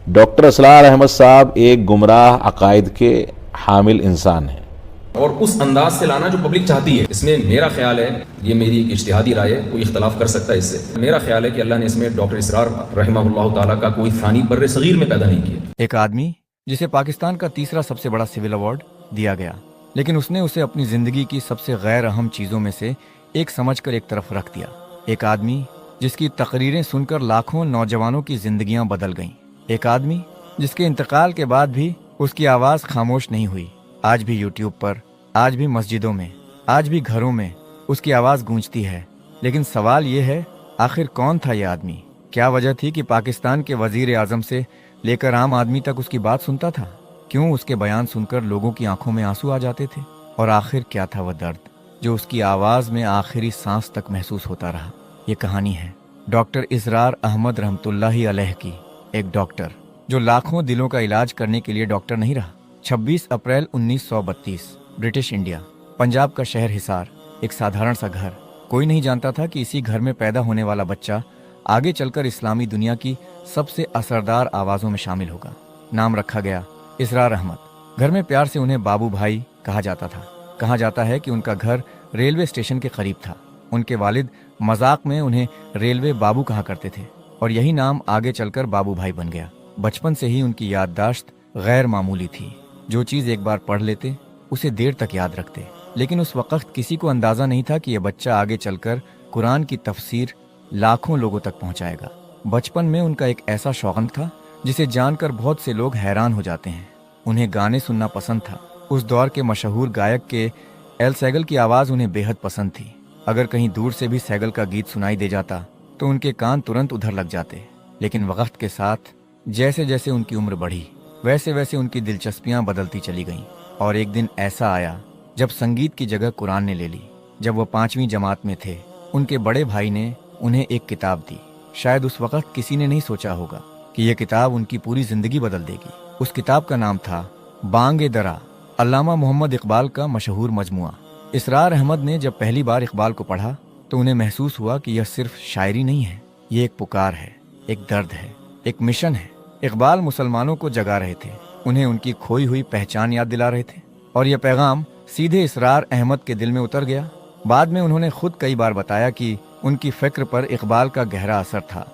Doctor اسرار احمد صاحب ایک گمراہ عقائد کے حامل انسان ہیں، اور اس انداز سے لانا جو پبلک چاہتی ہے۔ اس میں میرا خیال ہے، یہ میری ایک اجتہادی رائے ہے، کوئی اختلاف کر سکتا ہے اس سے، میرا خیال ہے کہ اللہ نے اس میں ڈاکٹر اسرار رحمہ اللہ تعالیٰ کا کوئی ثانی بر صغیر میں پیدا نہیں کیا۔ ایک آدمی جسے پاکستان کا تیسرا سب سے بڑا سول ایوارڈ دیا گیا، لیکن اس نے اسے اپنی زندگی کی سب سے غیر اہم چیزوں میں سے ایک سمجھ کر ایک طرف رکھ دیا۔ ایک آدمی جس کی تقریریں سن کر لاکھوں نوجوانوں کی زندگیاں بدل گئیں۔ ایک آدمی جس کے انتقال کے بعد بھی اس کی آواز خاموش نہیں ہوئی۔ آج بھی یوٹیوب پر، آج بھی مسجدوں میں، آج بھی گھروں میں اس کی آواز گونجتی ہے۔ لیکن سوال یہ ہے، آخر کون تھا یہ آدمی؟ کیا وجہ تھی کہ پاکستان کے وزیر اعظم سے لے کر عام آدمی تک اس کی بات سنتا تھا؟ کیوں اس کے بیان سن کر لوگوں کی آنکھوں میں آنسو آ جاتے تھے؟ اور آخر کیا تھا وہ درد جو اس کی آواز میں آخری سانس تک محسوس ہوتا رہا؟ یہ کہانی ہے ڈاکٹر اسرار احمد رحمۃ اللہ علیہ کی، ایک ڈاکٹر جو لاکھوں دلوں کا علاج کرنے کے لیے ڈاکٹر نہیں رہا۔ 26 اپریل 1932، برٹش انڈیا، پنجاب کا شہر حصار، ایک سادھارن سا گھر۔ کوئی نہیں جانتا تھا کہ اسی گھر میں پیدا ہونے والا بچہ آگے چل کر اسلامی دنیا کی سب سے اثردار آوازوں میں شامل ہوگا۔ نام رکھا گیا اسرار احمد۔ گھر میں پیار سے انہیں بابو بھائی کہا جاتا تھا۔ کہا جاتا ہے کہ ان کا گھر ریلوے اسٹیشن کے قریب تھا۔ ان کے والد مذاق میں انہیں ریلوے بابو کہا کرتے تھے، اور یہی نام آگے چل کر بابو بھائی بن گیا۔ بچپن سے ہی ان کی یادداشت غیر معمولی تھی۔ جو چیز ایک بار پڑھ لیتے اسے دیر تک یاد رکھتے۔ لیکن اس وقت کسی کو اندازہ نہیں تھا کہ یہ بچہ آگے چل کر قرآن کی تفسیر لاکھوں لوگوں تک پہنچائے گا۔ بچپن میں ان کا ایک ایسا شوق تھا جسے جان کر بہت سے لوگ حیران ہو جاتے ہیں۔ انہیں گانے سننا پسند تھا۔ اس دور کے مشہور گائک کے ایل سیگل کی آواز انہیں بے حد پسند تھی۔ اگر کہیں دور سے بھی سیگل کا گیت سنائی دے جاتا تو ان کے کان ترنت ادھر لگ جاتے۔ لیکن وقت کے ساتھ جیسے جیسے ان کی عمر بڑھی، ویسے ویسے ان کی دلچسپیاں بدلتی چلی گئیں، اور ایک دن ایسا آیا جب سنگیت کی جگہ قرآن نے لے لی۔ جب وہ 5ویں جماعت میں تھے، ان کے بڑے بھائی نے انہیں ایک کتاب دی۔ شاید اس وقت کسی نے نہیں سوچا ہوگا کہ یہ کتاب ان کی پوری زندگی بدل دے گی۔ اس کتاب کا نام تھا بانگ درا، علامہ محمد اقبال کا مشہور مجموعہ۔ اسرار احمد نے جب پہلی بار اقبال کو پڑھا تو انہیں محسوس ہوا کہ یہ صرف شاعری نہیں ہے، یہ ایک پکار ہے، ایک درد ہے، ایک مشن ہے۔ اقبال مسلمانوں کو جگا رہے تھے، انہیں ان کی کھوئی ہوئی پہچان یاد دلا رہے تھے، اور یہ پیغام سیدھے اسرار احمد کے دل میں اتر گیا۔ بعد میں انہوں نے خود کئی بار بتایا کہ ان کی فکر پر اقبال کا گہرا اثر تھا۔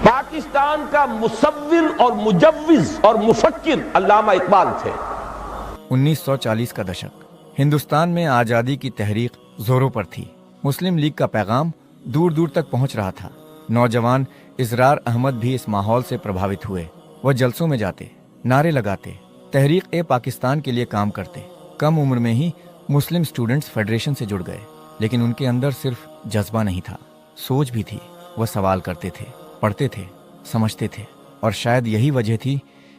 پاکستان کا مصور اور مجوز اور مفکر علامہ اقبال تھے۔ 1940 کا دشک، ہندوستان میں آزادی کی تحریک زوروں پر تھی۔ مسلم لیگ کا پیغام دور دور تک پہنچ رہا تھا۔ نوجوان اسرار احمد بھی اس ماحول سے پربھاوت ہوئے۔ وہ جلسوں میں جاتے، نعرے لگاتے، تحریک پاکستان کے لیے کام کرتے۔ کم عمر میں ہی مسلم اسٹوڈنٹس فیڈریشن سے جڑ گئے، لیکن ان کے اندر صرف جذبہ نہیں تھا، سوچ بھی تھی۔ وہ سوال کرتے تھے، پڑھتے تھے، سمجھتے تھے، اور شاید یہی وجہ تھی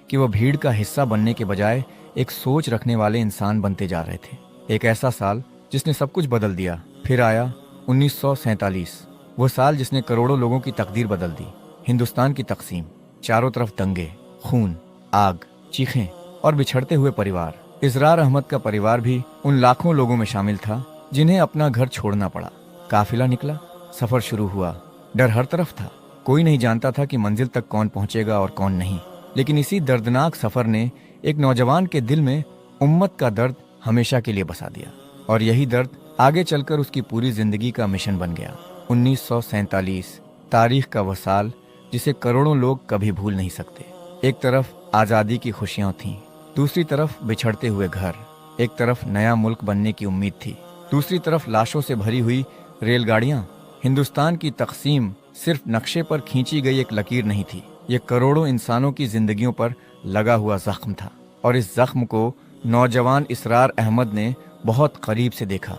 کہ وہ بھیڑ کا حصہ بننے کے بجائے ایک سوچ رکھنے والے انسان بنتے جا رہے تھے۔ ایک ایسا سال جس نے سب کچھ بدل دیا۔ پھر آیا 1947، وہ سال جس نے کروڑوں لوگوں کی تقدیر بدل دی۔ ہندوستان کی تقسیم، چاروں طرف دنگے، خون، آگ، چیخیں اور بچھڑتے ہوئے پریوار۔ اسرار احمد کا پریوار بھی ان لاکھوں لوگوں میں شامل تھا جنہیں اپنا گھر چھوڑنا پڑا۔ قافلہ نکلا، سفر شروع ہوا، ڈر ہر طرف تھا۔ کوئی نہیں جانتا تھا کہ منزل تک کون پہنچے گا اور کون نہیں۔ لیکن اسی دردناک سفر نے ایک نوجوان کے دل میں امت کا درد ہمیشہ کے لیے بسا دیا، اور یہی درد آگے چل کر اس کی پوری زندگی کا مشن بن گیا۔ 1947، تاریخ کا وہ سال جسے کروڑوں لوگ کبھی بھول نہیں سکتے۔ ایک طرف آزادی کی خوشیاں تھیں، دوسری طرف بچھڑتے ہوئے گھر۔ ایک طرف نیا ملک بننے کی امید تھی، دوسری طرف لاشوں سے بھری ہوئی ریل گاڑیاں۔ ہندوستان کی تقسیم صرف نقشے پر کھینچی گئی ایک لکیر نہیں تھی، یہ کروڑوں انسانوں کی زندگیوں پر لگا ہوا زخم تھا، اور اس زخم کو نوجوان اسرار احمد نے بہت قریب سے دیکھا،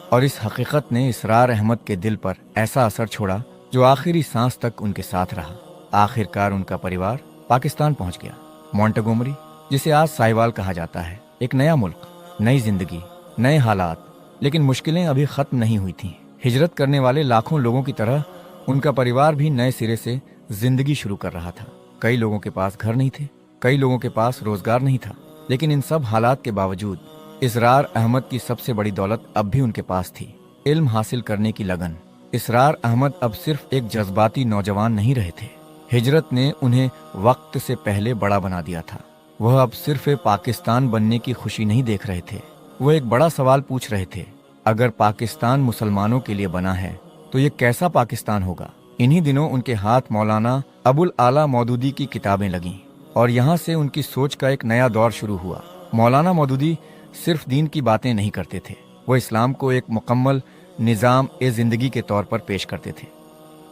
اور اس حقیقت نے اسرار احمد کے دل پر ایسا اثر چھوڑا جو آخری سانس تک ان کے ساتھ رہا۔ آخر کار ان کا پریوار پاکستان پہنچ گیا۔ مونٹگومری، جسے آج ساہیوال کہا جاتا ہے، ایک نیا ملک، نئی زندگی، نئے حالات، لیکن مشکلیں ابھی ختم نہیں ہوئی تھیں۔ ہجرت کرنے والے لاکھوں لوگوں کی طرح ان کا پریوار بھی نئے سرے سے زندگی شروع کر رہا تھا۔ کئی لوگوں کے پاس گھر نہیں تھے، کئی لوگوں کے پاس روزگار نہیں تھا، لیکن ان سب حالات کے باوجود اسرار احمد کی سب سے بڑی دولت اب بھی ان کے پاس تھی، علم حاصل کرنے کی لگن۔ اسرار احمد اب صرف ایک جذباتی نوجوان نہیں رہے تھے، हिजरत ने उन्हें वक्त से पहले बड़ा बना दिया था। वह अब सिर्फ पाकिस्तान बनने की खुशी नहीं देख रहे थे, वो एक बड़ा सवाल पूछ रहे थे, अगर पाकिस्तान मुसलमानों के लिए बना है तो ये कैसा पाकिस्तान होगा। इन्हीं दिनों उनके हाथ मौलाना अबुल आला मौदूदी की किताबें लगीं और यहाँ से उनकी सोच का एक नया दौर शुरू हुआ। मौलाना मौदूदी सिर्फ दीन की बातें नहीं करते थे, वो इस्लाम को एक मुकम्मल निज़ाम ए ज़िंदगी के तौर पर पेश करते थे।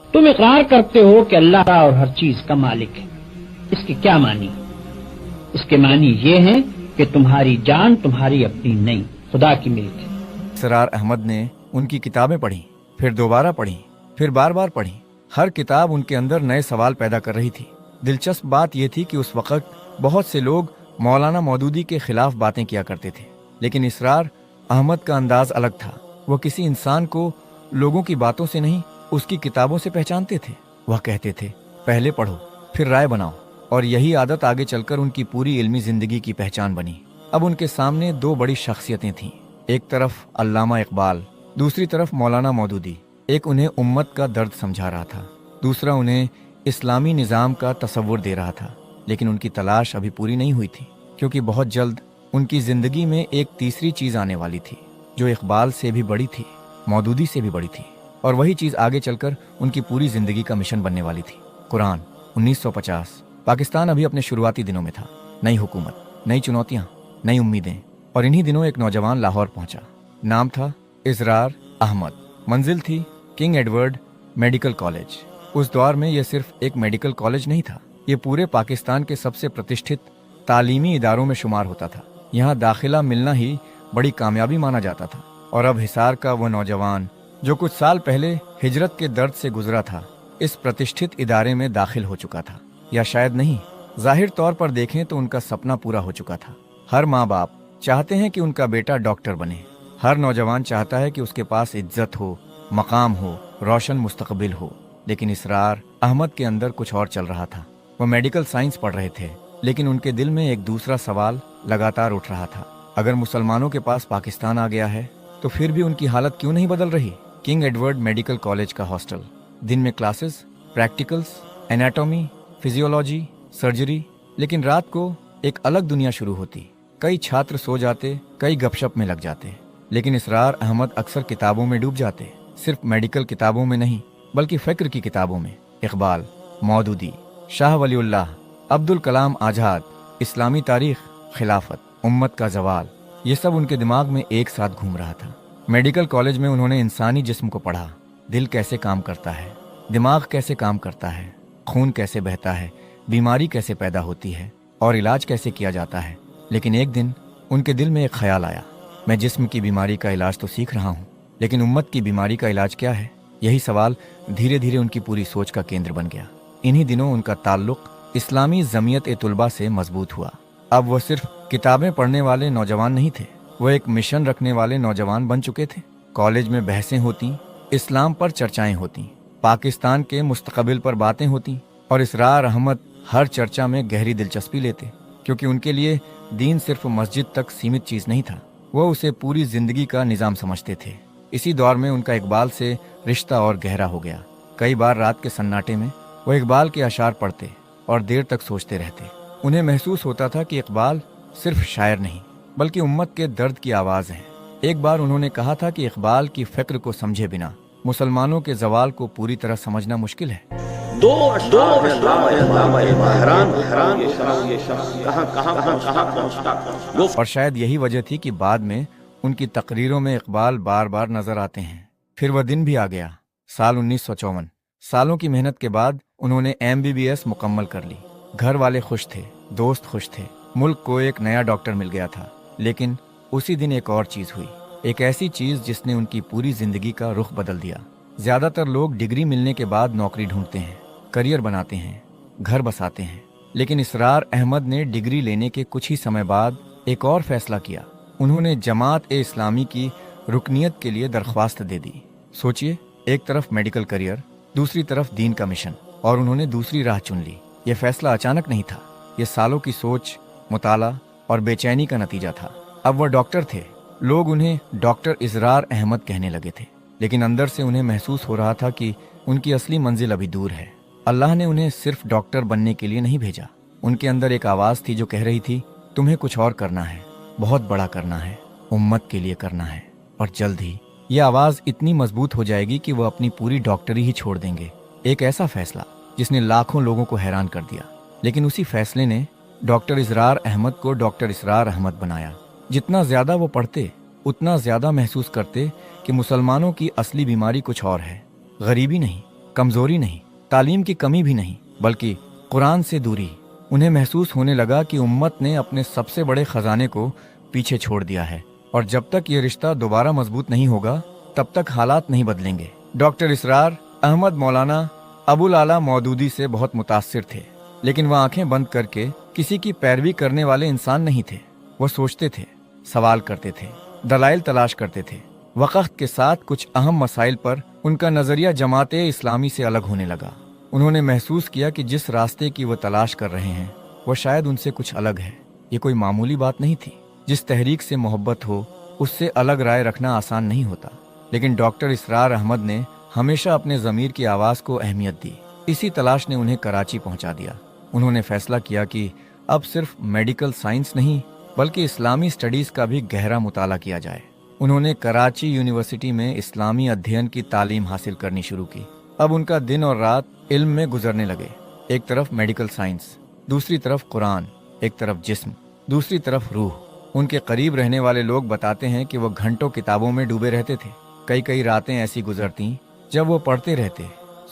तुम इकरार करते हो कि अल्लाह और हर चीज का मालिक है, इसके क्या मानी? इसके मानी ये है कि तुम्हारी जान तुम्हारी अपनी नहीं, खुदा की मिल्क है। इसरार अहमद ने उनकी किताबें पढ़ी, फिर दोबारा पढ़ी, फिर बार बार पढ़ी। हर किताब उनके अंदर नए सवाल पैदा कर रही थी। दिलचस्प बात यह थी कि उस वक्त बहुत से लोग मौलाना मौदूदी के खिलाफ बातें किया करते थे, लेकिन इसरार अहमद का अंदाज अलग था। वह किसी इंसान को लोगों की बातों से नहीं, उसकी किताबों से पहचानते थे। वह कहते थे, पहले पढ़ो फिर राय बनाओ, और यही आदत आगे चलकर उनकी पूरी इल्मी जिंदगी की पहचान बनी। अब उनके सामने दो बड़ी शख्सियतें थीं, एक तरफ अल्लामा इकबाल, दूसरी तरफ मौलाना मौदूदी। एक उन्हें उम्मत का दर्द समझा रहा था, दूसरा उन्हें इस्लामी निज़ाम का तसव्वुर दे रहा था। लेकिन उनकी तलाश अभी पूरी नहीं हुई थी, क्योंकि बहुत जल्द उनकी जिंदगी में एक तीसरी चीज आने वाली थी, जो इकबाल से भी बड़ी थी, मौदूदी से भी बड़ी थी, और वही चीज आगे चलकर उनकी पूरी जिंदगी का मिशन बनने वाली थी। कुरान। 1950। पाकिस्तान अभी अपने शुरुआती दिनों में था। नई हुकूमत, नई चुनौतियां, नई उम्मीदें, और इन्हीं दिनों एक नौजवान लाहौर पहुंचा। नाम था इसरार अहमद। मंजिल थी किंग एडवर्ड मेडिकल कॉलेज। उस दौर में यह सिर्फ एक मेडिकल कॉलेज नहीं था, ये पूरे पाकिस्तान के सबसे प्रतिष्ठित तालीमी इदारों में शुमार होता था। यहाँ दाखिला मिलना ही बड़ी कामयाबी माना जाता था। और अब हिसार का वह नौजवान जो कुछ साल पहले हिजरत के दर्द से गुजरा था, इस प्रतिष्ठित इदारे में दाखिल हो चुका था। या शायद नहीं, जाहिर तौर पर देखें तो उनका सपना पूरा हो चुका था। हर माँ बाप चाहते हैं कि उनका बेटा डॉक्टर बने। हर नौजवान चाहता है कि उसके पास इज्जत हो, मकाम हो, रोशन मुस्तकबिल हो। लेकिन इसरार अहमद के अंदर कुछ और चल रहा था। वो मेडिकल साइंस पढ़ रहे थे, लेकिन उनके दिल में एक दूसरा सवाल लगातार उठ रहा था। अगर मुसलमानों के पास पाकिस्तान आ गया है तो फिर भी उनकी हालत क्यों नहीं बदल रही? किंग एडवर्ड मेडिकल कॉलेज का हॉस्टल, दिन में classes, practicals, anatomy, physiology, surgery, लेकिन रात को एक अलग दुनिया शुरू होती। कई छात्र सो जाते, कई गपशप में लग जाते, लेकिन इसरार अहमद अक्सर किताबों में डूब जाते। सिर्फ मेडिकल किताबों में नहीं, बल्कि फ़िक्र की किताबों में। इकबाल, मौदूदी, शाह वलीउल्लाह, अब्दुल कलाम आज़ाद, इस्लामी तारीख, खिलाफत, उम्मत का जवाल, ये सब उनके दिमाग में एक साथ घूम रहा था। मेडिकल कॉलेज में उन्होंने इंसानी जिस्म को पढ़ा, दिल कैसे काम करता है, दिमाग कैसे काम करता है, खून कैसे बहता है, बीमारी कैसे पैदा होती है और इलाज कैसे किया जाता है। लेकिन एक दिन उनके दिल में एक ख्याल आया, मैं जिस्म की बीमारी का इलाज तो सीख रहा हूँ, लेकिन उम्मत की बीमारी का इलाज क्या है? यही सवाल धीरे धीरे उनकी पूरी सोच का केंद्र बन गया। इन्हीं दिनों उनका ताल्लुक इस्लामी जमीयत ए तुलबा से मजबूत हुआ। अब वह सिर्फ किताबें पढ़ने वाले नौजवान नहीं थे, वह एक मिशन रखने वाले नौजवान बन चुके थे। कॉलेज में बहसें होती, इस्लाम पर चर्चाएं होती, पाकिस्तान के मुस्तकबिल पर बातें होती, और इसरार अहमद हर चर्चा में गहरी दिलचस्पी लेते, क्योंकि उनके लिए दीन सिर्फ मस्जिद तक सीमित चीज नहीं था, वह उसे पूरी जिंदगी का निज़ाम समझते थे। इसी दौर में उनका इकबाल से रिश्ता और गहरा हो गया। कई बार रात के सन्नाटे में वह इकबाल के अशार पढ़ते और देर तक सोचते रहते। उन्हें महसूस होता था कि इकबाल सिर्फ शायर नहीं, बल्कि उम्मत के दर्द की आवाज़ है। एक बार उन्होंने कहा था कि इकबाल की फ़िक्र को समझे बिना मुसलमानों के जवाल को पूरी तरह समझना मुश्किल है। और शायद यही वजह थी कि बाद में उनकी तकरीरों में इकबाल बार बार नजर आते हैं। फिर वह दिन भी आ गया, साल 1954। सालों की मेहनत के बाद उन्होंने MBBS मुकम्मल कर ली। घर वाले खुश थे, दोस्त खुश थे, मुल्क को एक नया डॉक्टर मिल गया था। लेकिन उसी दिन एक और चीज हुई, एक ऐसी चीज जिसने उनकी पूरी जिंदगी का रुख बदल दिया। ज्यादातर लोग डिग्री मिलने के बाद नौकरी ढूंढते हैं, करियर बनाते हैं, घर बसाते हैं, लेकिन इसरार अहमद ने डिग्री लेने के कुछ ही समय बाद एक और फैसला किया। उन्होंने जमात ए इस्लामी की रुकनियत के लिए दरख्वास्त दे दी। सोचिए, एक तरफ मेडिकल करियर, दूसरी तरफ दीन का मिशन, और उन्होंने दूसरी राह चुन ली। यह फैसला अचानक नहीं था, यह सालों की सोच, मुताला और बेचैनी का नतीजा था। अब वह डॉक्टर थे, लोग उन्हें डॉक्टर इसरार अहमद कहने लगे थे, लेकिन अंदर से उन्हें महसूस हो रहा था कि उनकी असली मंजिल अभी दूर है। अल्लाह ने उन्हें सिर्फ डॉक्टर बनने के लिए नहीं भेजा। उनके अंदर एक आवाज़ थी जो कह रही थी, तुम्हें कुछ और करना है, बहुत बड़ा करना है, उम्मत के लिए करना है। और जल्द ही यह आवाज़ इतनी मजबूत हो जाएगी कि वह अपनी पूरी डॉक्टरी ही छोड़ देंगे। एक ऐसा फैसला जिसने लाखों लोगों को हैरान कर दिया। लेकिन उसी फैसले ने डॉक्टर इसरार अहमद को डॉक्टर इसरार अहमद बनाया। जितना ज़्यादा वो पढ़ते उतना ज़्यादा महसूस करते कि मुसलमानों की असली बीमारी कुछ और है। गरीबी नहीं, कमज़ोरी नहीं, तालीम की कमी भी नहीं, बल्कि कुरान से दूरी। उन्हें महसूस होने लगा कि उम्मत ने अपने सबसे बड़े ख़जाने को पीछे छोड़ दिया है और जब तक ये रिश्ता दोबारा मजबूत नहीं होगा तब तक हालात नहीं बदलेंगे। डॉक्टर इसरार अहमद मौलाना अबुल आला मौदूदी से बहुत मुतासिर थे, लेकिन वह आंखें बंद करके किसी की पैरवी करने वाले इंसान नहीं थे। वह सोचते थे, सवाल करते थे, दलाइल तलाश करते थे। वक़्त के साथ कुछ अहम मसाइल पर उनका नज़रिया जमाते इस्लामी से अलग होने लगा। उन्होंने महसूस किया कि जिस रास्ते की वो तलाश कर रहे हैं वह शायद उनसे कुछ अलग है। ये कोई मामूली बात नहीं थी। जिस तहरीक से मोहब्बत हो उससे अलग राय रखना आसान नहीं होता, लेकिन डॉक्टर इसरार अहमद ने हमेशा अपने ज़मीर की आवाज़ को अहमियत दी। इसी तलाश ने उन्हें कराची पहुंचा दिया। उन्होंने फैसला किया कि अब सिर्फ मेडिकल साइंस नहीं बल्कि इस्लामी स्टडीज़ का भी गहरा मुताला किया जाए। उन्होंने कराची यूनिवर्सिटी में इस्लामी अध्ययन की तालीम हासिल करनी शुरू की। अब उनका दिन और रात इल्म में गुजरने लगे। एक तरफ मेडिकल साइंस, दूसरी तरफ कुरान, एक तरफ जिस्म, दूसरी तरफ रूह। उनके करीब रहने वाले लोग बताते हैं कि वो घंटों किताबों में डूबे रहते थे। कई कई रातें ऐसी गुजरती जब वो पढ़ते रहते,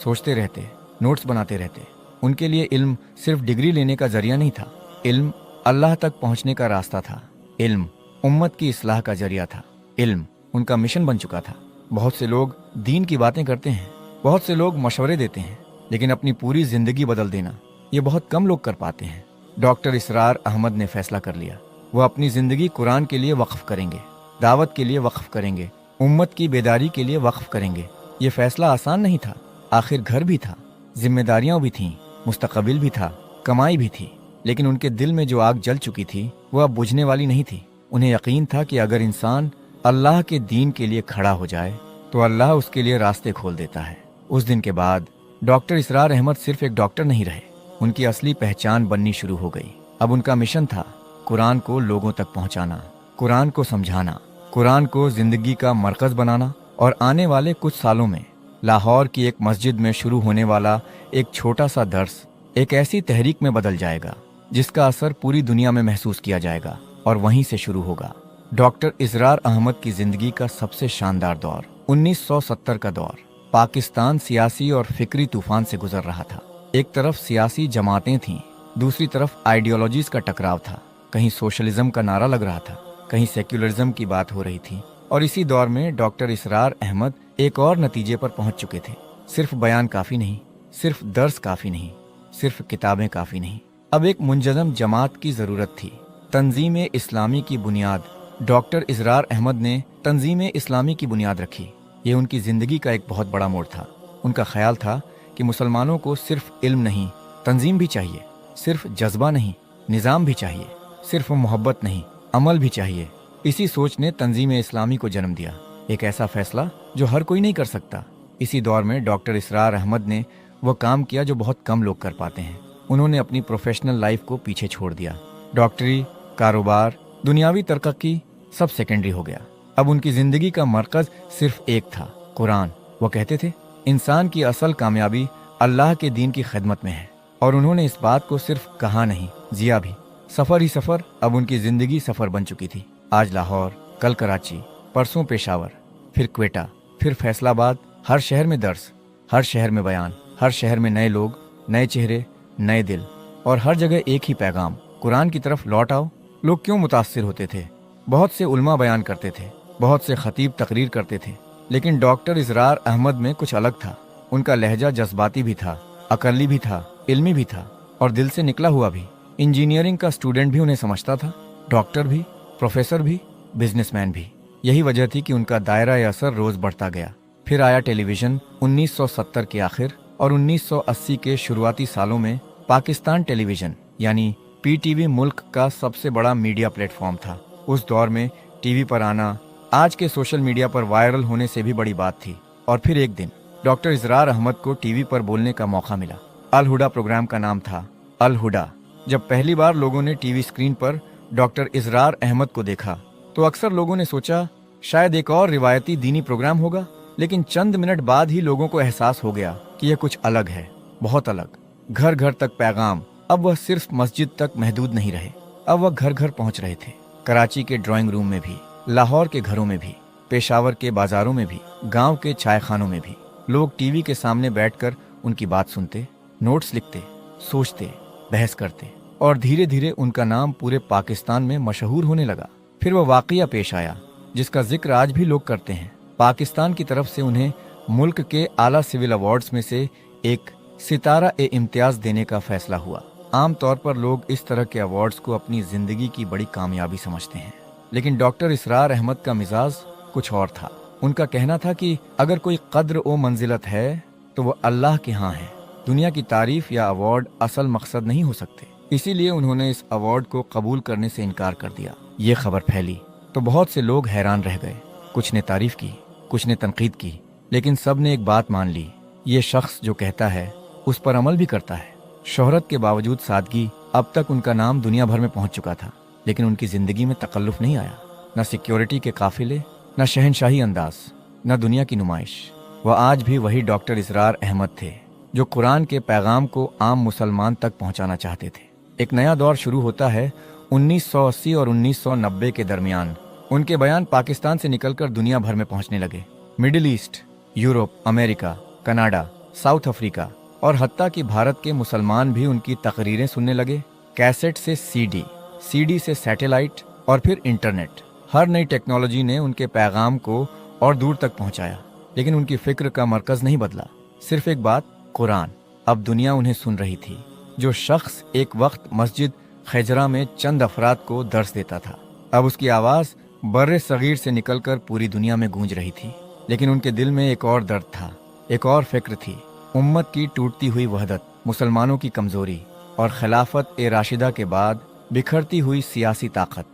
सोचते रहते, नोट्स बनाते रहते। उनके लिए इल्म सिर्फ डिग्री लेने का जरिया नहीं था, इल्म अल्लाह तक पहुंचने का रास्ता था। इल्म उम्मत की इस्लाह का जरिया था। इल्म उनका मिशन बन चुका था। बहुत से लोग दीन की बातें करते हैं, बहुत से लोग मशवरे देते हैं, लेकिन अपनी पूरी जिंदगी बदल देना ये बहुत कम लोग कर पाते हैं। डॉक्टर इसरार अहमद ने फैसला कर लिया, वो अपनी जिंदगी कुरान के लिए वक्फ करेंगे, दावत के लिए वक्फ करेंगे, उम्मत की बेदारी के लिए वक्फ करेंगे। ये फैसला आसान नहीं था। आखिर घर भी था, जिम्मेदारियां भी थीं, मुस्तकबिल भी था, कमाई भी थी, लेकिन उनके दिल में जो आग जल चुकी थी वह अब बुझने वाली नहीं थी। उन्हें यकीन था कि अगर इंसान अल्लाह के दीन के लिए खड़ा हो जाए तो अल्लाह उसके लिए रास्ते खोल देता है। उस दिन के बाद डॉक्टर इसरार अहमद सिर्फ एक डॉक्टर नहीं रहे, उनकी असली पहचान बननी शुरू हो गई। अब उनका मिशन था कुरान को लोगों तक पहुंचाना, कुरान को समझाना, कुरान को जिंदगी का मरकज बनाना। और आने वाले कुछ सालों में लाहौर की एक मस्जिद में शुरू होने वाला एक छोटा सा दर्स एक ऐसी तहरीक में बदल जाएगा जिसका असर पूरी दुनिया में महसूस किया जाएगा। और वहीं से शुरू होगा डॉक्टर इसरार अहमद की जिंदगी का सबसे शानदार दौर। 1970 का दौर। पाकिस्तान सियासी और फिक्री तूफान से गुजर रहा था। एक तरफ सियासी जमातें थीं, दूसरी तरफ आइडियोलॉजीज का टकराव था। कहीं सोशलिज्म का नारा लग रहा था, कहीं सेक्युलरिज्म की बात हो रही थी। और इसी दौर में डॉक्टर इसरार अहमद एक और नतीजे पर पहुंच चुके थे। सिर्फ बयान काफ़ी नहीं, सिर्फ दर्स काफ़ी नहीं, सिर्फ किताबें काफ़ी नहीं, अब एक मुंजज़म जमात की ज़रूरत थी। तंजीम इस्लामी की बुनियाद। डॉक्टर इसरार अहमद ने तंजीम इस्लामी की बुनियाद रखी। ये उनकी ज़िंदगी का एक बहुत बड़ा मोड़ था। उनका ख्याल था कि मुसलमानों को सिर्फ इल्म नहीं, तंजीम भी चाहिए। सिर्फ जज्बा नहीं, निज़ाम भी चाहिए। सिर्फ मोहब्बत नहीं, अमल भी चाहिए। इसी सोच ने तंजीम इस्लामी को जन्म दिया, एक ऐसा फैसला जो हर कोई नहीं कर सकता। इसी दौर में डॉक्टर इसरार अहमद ने वह काम किया जो बहुत कम लोग कर पाते हैं। उन्होंने अपनी प्रोफेशनल लाइफ को पीछे छोड़ दिया। डॉक्टरी, कारोबार, दुनियावी तरक्की सब सेकेंडरी हो गया। अब उनकी जिंदगी का मरकज सिर्फ एक था, कुरान। वो कहते थे इंसान की असल कामयाबी अल्लाह के दीन की खिदमत में है। और उन्होंने इस बात को सिर्फ कहा नहीं, जिया भी। सफ़र ही सफ़र। अब उनकी ज़िंदगी सफ़र बन चुकी थी। आज लाहौर, कल कराची, परसों पेशावर, फिर क्वेटा, फिर फैसलाबाद। हर शहर में दर्स, हर शहर में बयान, हर शहर में नए लोग, नए चेहरे, नए दिल, और हर जगह एक ही पैगाम, कुरान की तरफ लौट आओ। लोग क्यों मुतासिर होते थे? बहुत से उलमा बयान करते थे, बहुत से खतीब तकरीर करते थे, लेकिन डॉक्टर इसरार अहमद में कुछ अलग था। उनका लहजा जज्बाती भी था, अकली भी था, इल्मी भी था, और दिल से निकला हुआ भी। इंजीनियरिंग का स्टूडेंट भी उन्हें समझता था, डॉक्टर भी, प्रोफेसर भी, बिजनेसमैन भी। यही वजह थी कि उनका दायरा असर रोज बढ़ता गया। फिर आया टेलीविजन। 1970 के आखिर और 1980 के शुरुआती सालों में पाकिस्तान टेलीविजन यानी PTV मुल्क का सबसे बड़ा मीडिया प्लेटफॉर्म था। उस दौर में टीवी पर आना आज के सोशल मीडिया पर वायरल होने से भी बड़ी बात थी। और फिर एक दिन डॉक्टर इसरार अहमद को टीवी पर बोलने का मौका मिला। अल हुडा प्रोग्राम का नाम था, अल हुडा। जब पहली बार लोगों ने टीवी स्क्रीन पर डॉक्टर इसरार अहमद को देखा तो अक्सर लोगों ने सोचा शायद एक और रिवायती दीनी प्रोग्राम होगा, लेकिन चंद मिनट बाद ही लोगों को एहसास हो गया कि यह कुछ अलग है, बहुत अलग। घर घर तक पैगाम। अब वह सिर्फ मस्जिद तक महदूद नहीं रहे, अब वह घर घर पहुंच रहे थे। कराची के ड्राइंग रूम में भी, लाहौर के घरों में भी, पेशावर के बाजारों में भी, गांव के चाय खानों में भी लोग टीवी के सामने बैठकर उनकी बात सुनते, नोट्स लिखते, सोचते, बहस करते और धीरे धीरे उनका नाम पूरे पाकिस्तान में मशहूर होने लगा। फिर वह वाकया पेश आया जिसका जिक्र आज भी लोग करते हैं। पाकिस्तान की तरफ से उन्हें मुल्क के आला सिविल अवार्ड्स में से एक सितारा-ए-इम्तियाज देने का फैसला हुआ। आमतौर पर लोग इस तरह के अवार्ड्स को अपनी जिंदगी की बड़ी कामयाबी समझते हैं, लेकिन डॉक्टर इसरार अहमद का मिजाज कुछ और था। उनका कहना था कि अगर कोई कद्र ओ मंजिलत है तो वो अल्लाह के यहाँ है। दुनिया की तारीफ या अवार्ड असल मकसद नहीं हो सकते। इसीलिए उन्होंने इस अवार्ड को कबूल करने से इनकार कर दिया। ये खबर फैली तो बहुत से लोग हैरान रह गए। कुछ ने तारीफ की, कुछ ने तनकीद की, लेकिन सब ने एक बात मान ली, ये शख्स जो कहता है उस पर अमल भी करता है। शोहरत के बावजूद सादगी। अब तक उनका नाम दुनिया भर में पहुंच चुका था, लेकिन उनकी जिंदगी में तकल्लुफ नहीं आया। न सिक्योरिटी के काफिले, न शहनशाही अंदाज, न दुनिया की नुमाइश। वह आज भी वही डॉक्टर इसरार अहमद थे जो कुरान के पैगाम को आम मुसलमान तक पहुंचाना चाहते थे। एक नया दौर शुरू होता है 1980 और 1990 के दरमियान। उनके बयान पाकिस्तान से निकलकर दुनिया भर में पहुंचने लगे। Middle east, Europe, America, Canada, south Africa और हत्ता कि भारत के मुसलमान भी उनकी तकरीरें सुनने लगे। कैसेट से सीडी, सीडी से सैटेलाइट और फिर इंटरनेट। हर नई टेक्नोलॉजी ने उनके पैगाम को और दूर तक पहुंचाया, लेकिन उनकी फिक्र का मरकज नहीं बदला। सिर्फ एक बात, कुरान। अब दुनिया उन्हें सुन रही थी। जो शख्स एक वक्त मस्जिद खैजरा में चंद अफराद को दर्स देता था, अब उसकी आवाज़ बर्रे सगीर से निकलकर पूरी दुनिया में गूंज रही थी। लेकिन उनके दिल में एक और दर्द था, एक और फिक्र थी। उम्मत की टूटती हुई वहदत, मुसलमानों की कमजोरी और खिलाफत ए राशिदा के बाद बिखरती हुई सियासी ताकत।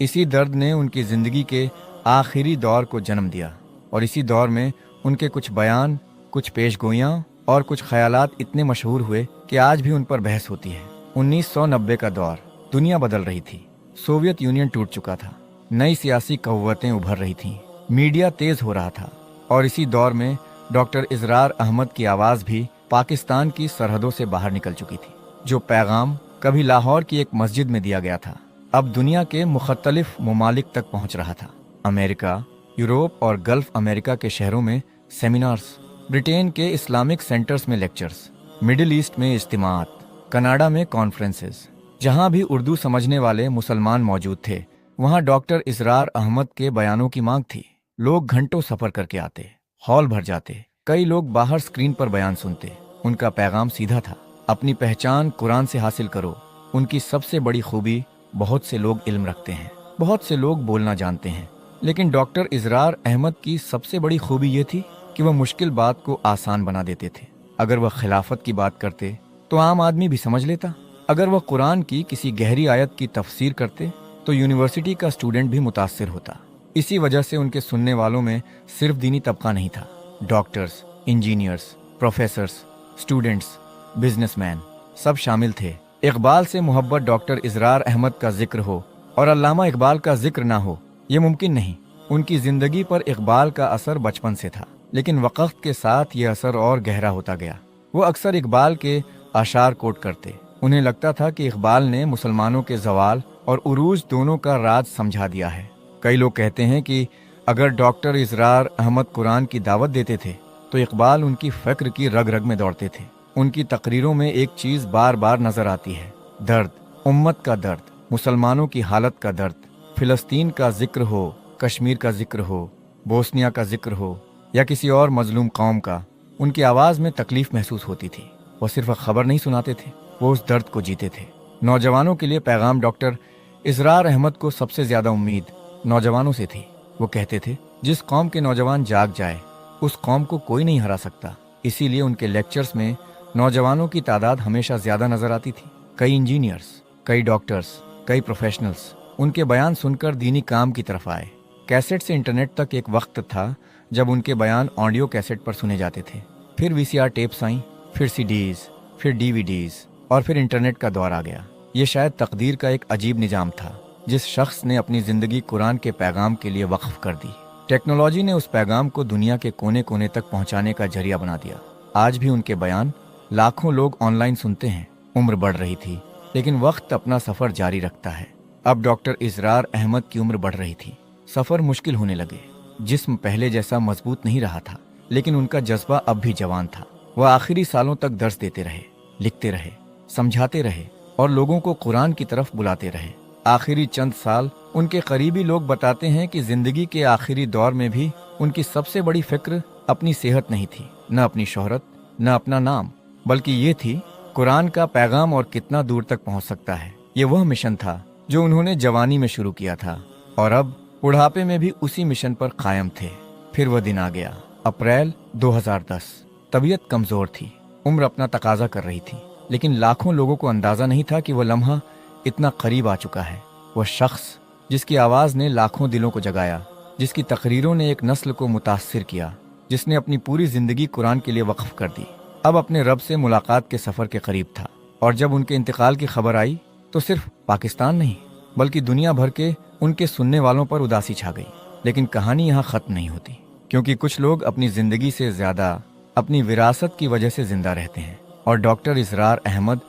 इसी दर्द ने उनकी जिंदगी के आखिरी दौर को जन्म दिया और इसी दौर में उनके कुछ बयान, कुछ पेशगोइयाँ और कुछ ख्यालात इतने मशहूर हुए कि आज भी उन पर बहस होती है। 1990 का दौर, दुनिया बदल रही थी। सोवियत यूनियन टूट चुका था, नई सियासी कव्वतें उभर रही थीं, मीडिया तेज हो रहा था और इसी दौर में डॉक्टर इसरार अहमद की आवाज़ भी पाकिस्तान की सरहदों से बाहर निकल चुकी थी। जो पैगाम कभी लाहौर की एक मस्जिद में दिया गया था, अब दुनिया के मुख्तलिफ ममालिक तक पहुंच रहा था। अमेरिका, यूरोप और गल्फ अमेरिका के शहरों में सेमिनार्स, ब्रिटेन के इस्लामिक सेंटर्स में लेक्चर्स, मिडिल ईस्ट में इज्तिमात, कनाडा में कॉन्फ्रेंसेस। जहां भी उर्दू समझने वाले मुसलमान मौजूद थे, वहां डॉक्टर इसरार अहमद के बयानों की मांग थी। लोग घंटों सफर करके आते, हॉल भर जाते। कई लोग बाहर स्क्रीन पर बयान सुनते। उनका पैगाम सीधा था, अपनी पहचान कुरान से हासिल करो। उनकी सबसे बड़ी खूबी, बहुत से लोग इल्म रखते हैं, बहुत से लोग बोलना जानते हैं, लेकिन डॉक्टर इसरार अहमद की सबसे बड़ी खूबी ये थी कि वह मुश्किल बात को आसान बना देते थे। अगर वह खिलाफत की बात करते तो आम आदमी भी समझ लेता। अगर वह कुरान की किसी गहरी आयत की तफसीर करते तो यूनिवर्सिटी का स्टूडेंट भी मुतासिर होता। इसी वजह से उनके सुनने वालों में सिर्फ दीनी तबका नहीं था। Doctors, engineers, professors, students, businessman सब शामिल थे। इकबाल से मोहब्बत डॉक्टर इसरार अहमद का जिक्र हो और अल्लामा इकबाल का जिक्र ना हो, ये मुमकिन नहीं। उनकी जिंदगी पर इकबाल का असर बचपन से था, लेकिन वक्त के साथ ये असर और गहरा होता गया। वो अक्सर इकबाल के आशार कोट करते। उन्हें लगता था कि इकबाल ने मुसलमानों के जवाल और उरूज दोनों का राज समझा दिया है। कई लोग कहते हैं कि अगर डॉक्टर इसरार अहमद कुरान की दावत देते थे तो इकबाल उनकी फ़िक्र की रग रग में दौड़ते थे। उनकी तकरीरों में एक चीज़ बार बार नजर आती है, दर्द, उम्मत का दर्द, मुसलमानों की हालत का दर्द। फिलिस्तीन का जिक्र हो, कश्मीर का जिक्र हो, बोस्निया का जिक्र हो या किसी और मजलूम कौम का, उनकी आवाज़ में तकलीफ महसूस होती थी। वो सिर्फ खबर नहीं सुनाते थे, वो उस दर्द को जीते थे। नौजवानों के लिए पैगाम डॉक्टर इसरार अहमद को सबसे ज़्यादा उम्मीद नौजवानों से थी। वो कहते थे, जिस कौम के नौजवान जाग जाए उस कौम को कोई नहीं हरा सकता। इसीलिए उनके लेक्चर्स में नौजवानों की तादाद हमेशा ज़्यादा नजर आती थी। कई इंजीनियर्स, कई डॉक्टर्स, कई प्रोफेशनल्स उनके बयान सुनकर दीनी काम की तरफ आए। कैसेट से इंटरनेट तक एक वक्त था जब उनके बयान ऑडियो कैसेट पर सुने जाते थे। फिर वीसीआर टेप्स आईं, फिर सीडीज, फिर DVDs और फिर इंटरनेट का दौर आ गया। ये शायद तकदीर का एक अजीब निजाम था जिस शख्स ने अपनी ज़िंदगी कुरान के पैगाम के लिए वक्फ कर दी। टेक्नोलॉजी ने उस पैगाम को दुनिया के कोने कोने तक पहुंचाने का जरिया बना दिया। आज भी उनके बयान लाखों लोग ऑनलाइन सुनते हैं। उम्र बढ़ रही थी लेकिन वक्त अपना सफ़र जारी रखता है। अब डॉक्टर इसरार अहमद की उम्र बढ़ रही थी। सफ़र मुश्किल होने लगे। जिस्म पहले जैसा मजबूत नहीं रहा था लेकिन उनका जज्बा अब भी जवान था। वह आखिरी सालों तक दर्स देते रहे, लिखते रहे, समझाते रहे और लोगों को कुरान की तरफ बुलाते रहे। आखिरी चंद साल उनके करीबी लोग बताते हैं कि जिंदगी के आखिरी दौर में भी उनकी सबसे बड़ी फिक्र अपनी सेहत नहीं थी, न अपनी शोहरत, न अपना नाम, बल्कि ये थी कुरान का पैगाम और कितना दूर तक पहुंच सकता है। ये वह मिशन था जो उन्होंने जवानी में शुरू किया था और अब बुढ़ापे में भी उसी मिशन पर कायम थे। फिर वह दिन आ गया, अप्रैल 2010। तबीयत कमजोर थी, उम्र अपना तकाजा कर रही थी, लेकिन लाखों लोगों को अंदाजा नहीं था कि वह लम्हा इतना करीब आ चुका है। वह शख्स जिसकी आवाज़ ने लाखों दिलों को जगाया, जिसकी तकरीरों ने एक नस्ल को मुतासिर किया, जिसने अपनी पूरी जिंदगी कुरान के लिए वक्फ कर दी, अब अपने रब से मुलाकात के सफ़र के करीब था। और जब उनके इंतकाल की खबर आई तो सिर्फ पाकिस्तान नहीं बल्कि दुनिया भर के उनके सुनने वालों पर उदासी छा गई। लेकिन कहानी यहाँ ख़त्म नहीं होती, क्योंकि कुछ लोग अपनी ज़िंदगी से ज़्यादा अपनी विरासत की वजह से ज़िंदा रहते हैं और डॉक्टर इसरार अहमद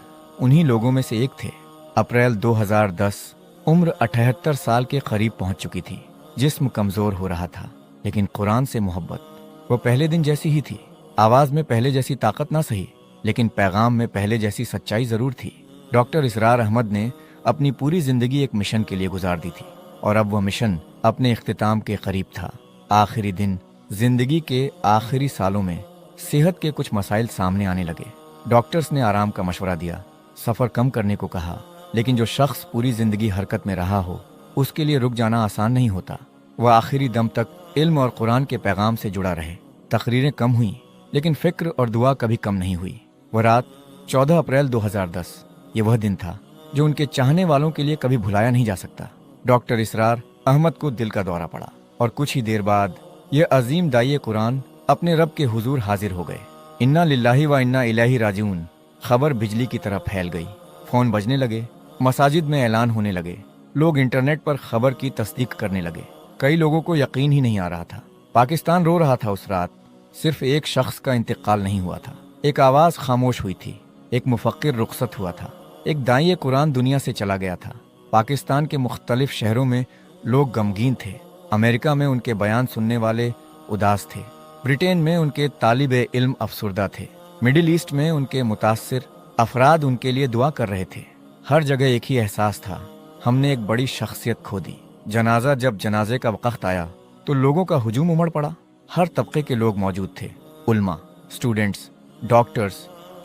उन्हीं लोगों में से एक थे। अप्रैल 2010, उम्र 78 साल के करीब पहुंच चुकी थी। जिस्म कमज़ोर हो रहा था लेकिन कुरान से मोहब्बत वो पहले दिन जैसी ही थी। आवाज़ में पहले जैसी ताकत ना सही लेकिन पैगाम में पहले जैसी सच्चाई ज़रूर थी। डॉक्टर इसरार अहमद ने अपनी पूरी ज़िंदगी एक मिशन के लिए गुजार दी थी और अब वह मिशन अपने इख्तिताम के करीब था। आखिरी दिन, ज़िंदगी के आखिरी सालों में सेहत के कुछ मसाइल सामने आने लगे। डॉक्टर्स ने आराम का मशवरा दिया, सफ़र कम करने को कहा, लेकिन जो शख्स पूरी ज़िंदगी हरकत में रहा हो उसके लिए रुक जाना आसान नहीं होता। वह आखिरी दम तक इल्म और कुरान के पैगाम से जुड़ा रहे। तकरीरें कम हुई लेकिन फ़िक्र और दुआ कभी कम नहीं हुई। वह रात 14 अप्रैल 2010, ये वह दिन था जो उनके चाहने वालों के लिए कभी भुलाया नहीं जा सकता। डॉक्टर इसरार अहमद को दिल का दौरा पड़ा और कुछ ही देर बाद यह अजीम दाई कुरान अपने रब के हुजूर हाजिर हो गए। इन्ना लिल्लाहि व इन्ना इलैहि राजिऊन खबर बिजली की तरह फैल गई। फ़ोन बजने लगे, मसाजिद में ऐलान होने लगे, लोग इंटरनेट पर खबर की तस्दीक करने लगे। कई लोगों को यकीन ही नहीं आ रहा था। पाकिस्तान रो रहा था उस रात। सिर्फ एक शख्स का इंतकाल नहीं हुआ था, एक आवाज़ खामोश हुई थी, एक मुफक्किर रुखसत हुआ था, एक दाई कुरान दुनिया से चला गया था। पाकिस्तान के मुख्तलिफ शहरों में लोग गमगीन थे। अमेरिका में उनके बयान सुनने वाले उदास थे, ब्रिटेन में उनके तालिबे इल्म अफसुर्दा थे, मिडिल ईस्ट में उनके मुतासिर अफराद उनके लिए दुआ कर रहे थे। हर जगह एक ही एहसास था, हमने एक बड़ी शख्सियत खो दी। जनाजा जब जनाजे का वक्त आया तो लोगों का हुजूम उमड़ पड़ा। हर तबके के लोग मौजूद थे, Ulama, students, doctors,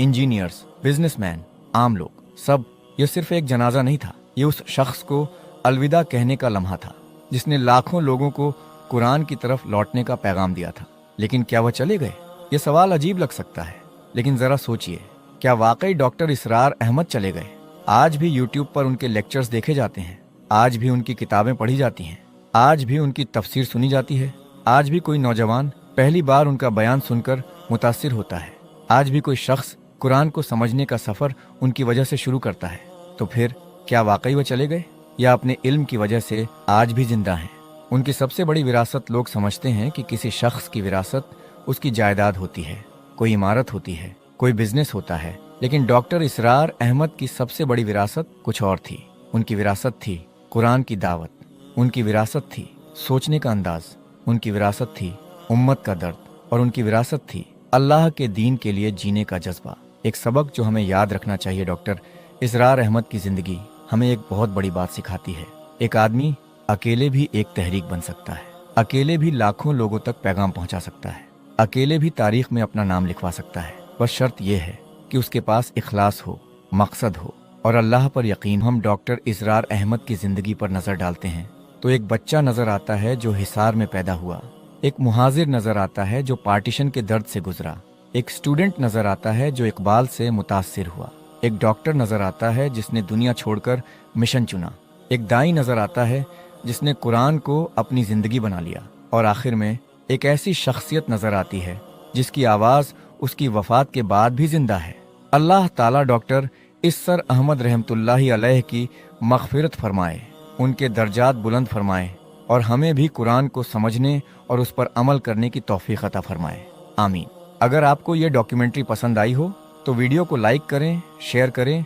engineers, businessman, आम लोग, सब। यह सिर्फ एक जनाजा नहीं था, ये उस शख्स को अलविदा कहने का लम्हा था जिसने लाखों लोगों को कुरान की तरफ लौटने का पैगाम दिया था। लेकिन क्या वह चले गए? ये सवाल अजीब लग सकता है, लेकिन ज़रा सोचिए, क्या वाकई डॉक्टर इसरार अहमद चले गए? आज भी यूट्यूब पर उनके लेक्चर्स देखे जाते हैं, आज भी उनकी किताबें पढ़ी जाती हैं, आज भी उनकी तफसीर सुनी जाती है, आज भी कोई नौजवान पहली बार उनका बयान सुनकर मुतासिर होता है, आज भी कोई शख्स कुरान को समझने का सफ़र उनकी वजह से शुरू करता है। तो फिर क्या वाकई वह चले गए या अपने इल्म की वजह से आज भी जिंदा हैं? उनकी सबसे बड़ी विरासत लोग समझते हैं कि किसी शख्स की विरासत उसकी जायदाद होती है, कोई इमारत होती है, कोई बिजनेस होता है, लेकिन डॉक्टर इसरार अहमद की सबसे बड़ी विरासत कुछ और थी। उनकी विरासत थी कुरान की दावत, उनकी विरासत थी सोचने का अंदाज, उनकी विरासत थी उम्मत का दर्द और उनकी विरासत थी अल्लाह के दीन के लिए जीने का जज्बा। एक सबक जो हमें याद रखना चाहिए, डॉक्टर इसरार अहमद की जिंदगी हमें एक बहुत बड़ी बात सिखाती है। एक आदमी अकेले भी एक तहरीक बन सकता है, अकेले भी लाखों लोगों तक पैगाम पहुंचा सकता है, अकेले भी तारीख में अपना नाम लिखवा सकता है। बस शर्त यह है कि उसके पास इखलास हो, मकसद हो और अल्लाह पर यकीन। हम डॉक्टर इसरार अहमद की जिंदगी पर नजर डालते हैं तो एक बच्चा नजर आता है जो हिसार में पैदा हुआ, एक मुहाजिर नजर आता है जो पार्टीशन के दर्द से गुजरा, एक स्टूडेंट नजर आता है जो इकबाल से मुतासिर हुआ, एक डॉक्टर नजर आता है जिसने दुनिया छोड़कर मिशन चुना, एक दाई नजर आता है जिसने कुरान को अपनी जिंदगी बना लिया, और आखिर में एक ऐसी शख्सियत नजर आती है जिसकी आवाज़ उसकी वफात के बाद भी जिंदा है। अल्लाह ताला डॉक्टर इस्सर अहमद रहमतुल्लाहि अलैह की मग़फ़िरत फरमाए, उनके दर्जात बुलंद फरमाए और हमें भी कुरान को समझने और उस पर अमल करने की तौफ़ीक़ अता फरमाए, आमीन। अगर आपको ये डॉक्यूमेंट्री पसंद आई हो तो वीडियो को लाइक करें, शेयर करें